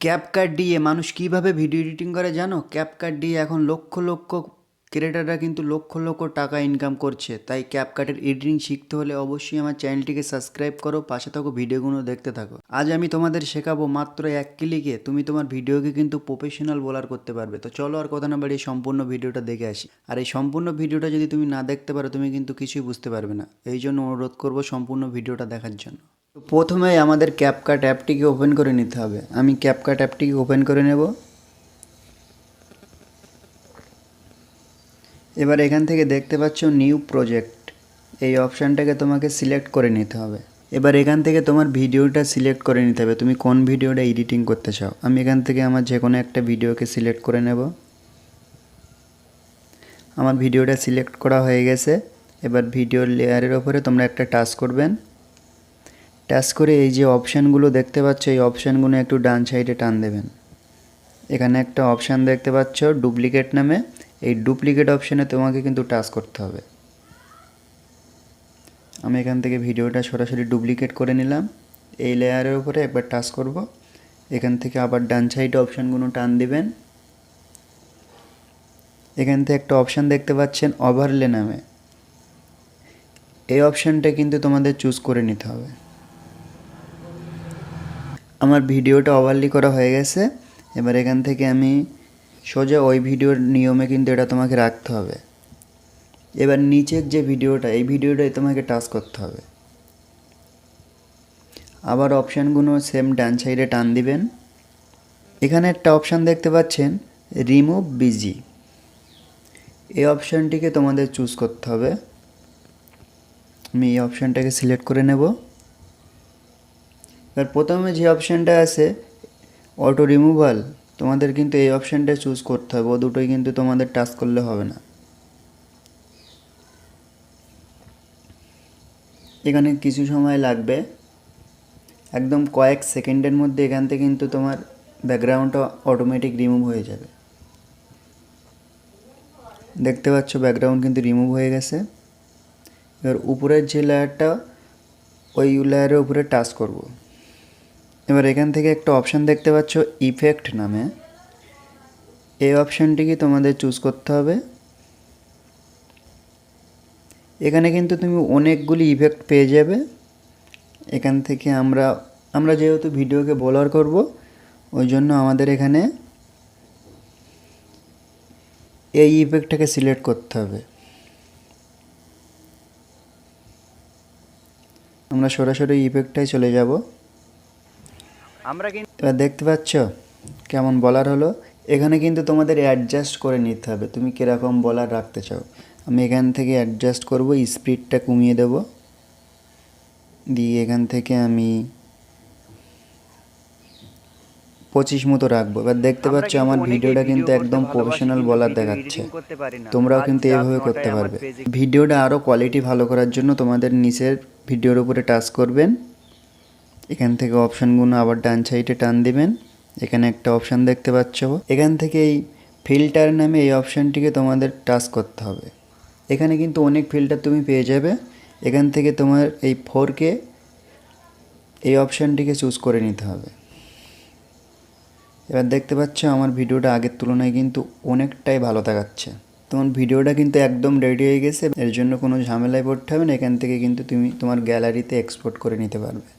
CapCut দিয়ে মানুষ কীভাবে ভিডিও এডিটিং করে জানো? ক্যাপকাট দিয়ে এখন লক্ষ লক্ষ ক্রিয়েটাররা কিন্তু লক্ষ লক্ষ টাকা ইনকাম করছে। তাই ক্যাপকাটের এডিটিং শিখতে হলে অবশ্যই আমার চ্যানেলটিকে সাবস্ক্রাইব করো, পাশে থাকো, ভিডিওগুলো দেখতে থাকো। আজ আমি তোমাদের শেখাবো মাত্র এক ক্লিকে তুমি তোমার ভিডিওকে কিন্তু প্রফেশনাল ব্লর করতে পারবে। তো চলো আর কথা না বাড়িয়ে সম্পূর্ণ ভিডিওটা দেখে আসি। আর এই সম্পূর্ণ ভিডিওটা যদি তুমি না দেখতে পারো তুমি কিন্তু কিছুই বুঝতে পারবে না। এই জন্য অনুরোধ করবো সম্পূর্ণ ভিডিওটা দেখার জন্য। তো প্রথমেই আমাদের ক্যাপকাট অ্যাপটিকে ওপেন করে নিতে হবে। আমি ক্যাপকাট অ্যাপটিকে ওপেন করে নেব। এবার এখান থেকে দেখতে পাচ্ছ নিউ প্রজেক্ট, এই অপশানটাকে তোমাকে সিলেক্ট করে নিতে হবে। এবার এখান থেকে তোমার ভিডিওটা সিলেক্ট করে নিতে হবে, তুমি কোন ভিডিওটা এডিটিং করতে চাও। আমি এখান থেকে আমার যে কোনো একটা ভিডিওকে সিলেক্ট করে নেব। আমার ভিডিওটা সিলেক্ট করা হয়ে গেছে। এবার ভিডিওর লেয়ারের ওপরে তোমরা একটা টাচ করবেন। টাচ করে এই যে অপশানগুলো দেখতে পাচ্ছ এই অপশানগুলো একটু ডান সাইডে টান দেবেন। এখানে একটা অপশান দেখতে পাচ্ছ ডুপ্লিকেট নামে, এই ডুপ্লিকেট অপশানে তোমাকে কিন্তু টাচ করতে হবে। আমি এখান থেকে ভিডিওটা সরাসরি ডুপ্লিকেট করে নিলাম। এই লেয়ারের উপরে একবার টাচ করব। এখান থেকে আবার ডান সাইডে অপশানগুলো টান দিবেন। এখান থেকে একটা অপশান দেখতে পাচ্ছেন ওভারলে নামে, এই অপশানটা কিন্তু তোমাদের চুজ করে নিতে হবে। আমার ভিডিওটা ওভারলি করা হয়ে গেছে। এবার এখান থেকে আমি সোজা ওই ভিডিওর নিয়মে কিন্তু এটা তোমাকে রাখতে হবে। এবার নিচের যে ভিডিওটা এই ভিডিওটাই তোমাকে টাচ করতে হবে। আবার অপশানগুলো সেম ডান সাইডে টান দিবেন। এখানে একটা অপশান দেখতে পাচ্ছেন রিমুভ বিজি, এই অপশানটিকে তোমাদের চুজ করতে হবে। আমি এই অপশানটাকে সিলেক্ট করে নেব। এবার প্রথমে যে অপশানটা আছে অটো রিমুভাল, তোমাদের কিন্তু এই অপশানটা চুজ করতে হবে, ও দুটোই কিন্তু তোমাদের টাচ করলে হবে না। এখানে কিছু সময় লাগবে, একদম কয়েক সেকেন্ডের মধ্যে এখান থেকে কিন্তু তোমার ব্যাকগ্রাউন্ডটা অটোমেটিক রিমুভ হয়ে যাবে। দেখতে পাচ্ছ ব্যাকগ্রাউন্ড কিন্তু রিমুভ হয়ে গেছে। এবার উপরের যে লেয়ারটা ওই লেয়ারের উপরে টাচ করব। এবার এখান থেকে একটা অপশান দেখতে পাচ্ছ ইফেক্ট নামে, এই অপশানটিকে তোমাদের চুজ করতে হবে। এখানে কিন্তু তুমি অনেকগুলি ইফেক্ট পেয়ে যাবে। এখান থেকে আমরা যেহেতু ভিডিওকে ব্লার করব ওই জন্য আমাদের এখানে এই ইফেক্টটাকে সিলেক্ট করতে হবে। আমরা সরাসরি ইফেক্টটাই চলে যাব। এবার দেখতে পাচ্ছ কেমন ব্লার হলো। এখানে কিন্তু তোমাদের অ্যাডজাস্ট করে নিতে হবে তুমি কীরকম ব্লার রাখতে চাও। আমি এখান থেকে অ্যাডজাস্ট করব, স্পিডটা কমিয়ে দেব, দিয়ে এখান থেকে আমি 25 মতো রাখবো। এবার দেখতে পাচ্ছ আমার ভিডিওটা কিন্তু একদম প্রফেশনাল ব্লার দেখাচ্ছে। তোমরাও কিন্তু এইভাবে করতে পারবে। ভিডিওটা আরও কোয়ালিটি ভালো করার জন্য তোমাদের নিচের ভিডিওর উপরে টাচ করবেন। এখান থেকে অপশানগুলো আবার ডান সাইডে টান দিবেন। এখানে একটা অপশান দেখতে পাচ্ছ, এখান থেকে এই ফিল্টার নামে এই অপশানটিকে তোমাদের টাচ করতে হবে। এখানে কিন্তু অনেক ফিল্টার তুমি পেয়ে যাবে। এখান থেকে তোমার এই 4K এই অপশানটিকে চুজ করে নিতে হবে। এবার দেখতে পাচ্ছ আমার ভিডিওটা আগের তুলনায় কিন্তু অনেকটাই ভালো দেখাচ্ছে। তোমার ভিডিওটা কিন্তু একদম রেডি হয়ে গেছে, এর জন্য কোনো ঝামেলায় পড়তে হবে না। এখান থেকে কিন্তু তুমি তোমার গ্যালারিতে এক্সপোর্ট করে নিতে পারবে।